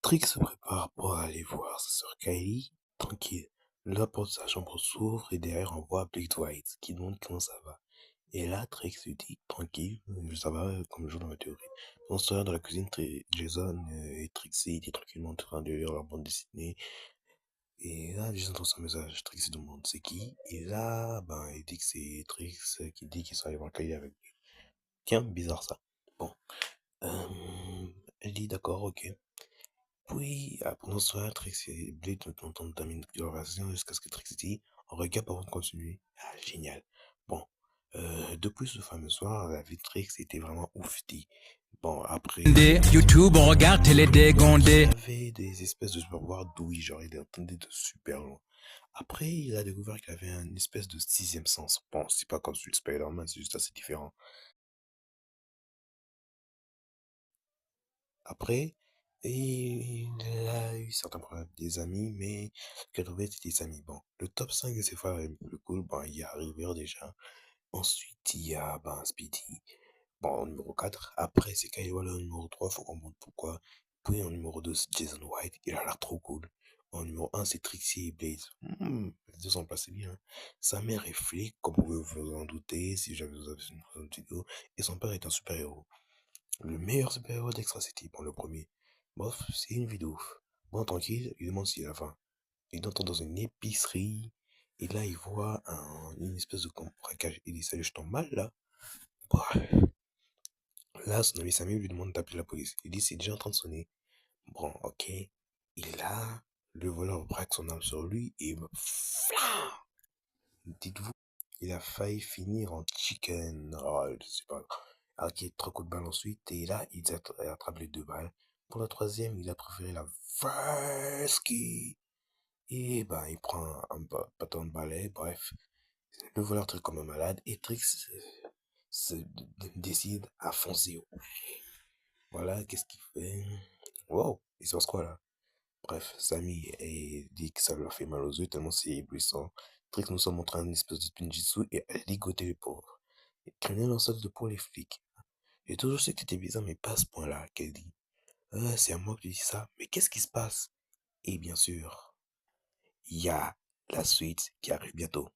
Trick se prépare pour aller voir sa sœur Kylie, tranquille. La porte de sa chambre s'ouvre et derrière on voit Blake White qui demande comment ça va. Et là, Trick se dit, tranquille, ça va comme jour dans la théorie. On se regarde dans la cuisine, Jason et Trixie étaient tranquillement en train de lire leur bande dessinée. Et là, Jason trouve son message, Trixie demande c'est qui. Et là, il dit que c'est Trix qui dit qu'il sera allé voir Kylie avec lui. Tiens, bizarre ça. Bon, euh, elle dit d'accord, ok. Puis, pendant ce temps-là, Trix et Blade entendent terminer leur conversation jusqu'à ce que Trix dit on regarde avant de continuer. Ah, génial. Bon, depuis ce fameux soir, la vie de Trix était vraiment oufti. Bon, après, YouTube, on regarde télé dégondé. il avait des espèces de pouvoirs douilles, genre il entendait de super loin. Après, il a découvert qu'il avait une espèce de sixième sens. Bon, c'est pas comme celui de Spider-Man, c'est juste assez différent. Après, il a eu certains problèmes avec des amis, mais ce qu'il avait c'était des amis. Bon, le top 5 de ses frères les plus cool, il y a River déjà. Ensuite, il y a Speedy. Bon, en numéro 4. Après, c'est Kyle Waller en numéro 3, faut comprendre pourquoi. Puis en numéro 2, c'est Jason White, il a l'air trop cool. En numéro 1, c'est Trixie et Blaze. Les deux sont placés bien. Sa mère est flic, comme vous pouvez vous en douter, si j'avais vous avez une précédente vidéo. Et son père est un super-héros. Le meilleur super-héros d'Extra City, le premier. Bof, c'est une vie de ouf. Bon, tranquille, il demande s'il a faim. Il entre dans une épicerie, et là, il voit une espèce de braquage. Il dit, salut, je tombe mal, là. Bah, là, son ami Samy lui demande d'appeler la police. Il dit, c'est déjà en train de sonner. Bon, ok. Et là, le voleur braque son arme sur lui, et il me... Flam. Dites-vous, il a failli finir en chicken. Oh, je sais pas. Ok, 3 coups de balle ensuite, et là, il attrape les 2 balles. Pour la troisième, il a préféré la Versky. Et il prend un bâton de balai, bref. Le voleur traite comme un malade, et Trix décide à foncer. Voilà, qu'est-ce qu'il fait? Wow, il se passe quoi là? Bref, Samy dit que ça leur fait mal aux yeux tellement c'est éblouissant. Trix nous sommes montré une espèce de spinjitzu et elle ligotait les pauvres. Et craignait l'enceinte de pour les flics. J'ai toujours su que c'était bizarre, mais pas à ce point-là, qu'elle dit. C'est à moi que tu dis ça, mais qu'est-ce qui se passe? Et bien sûr, il y a la suite qui arrive bientôt.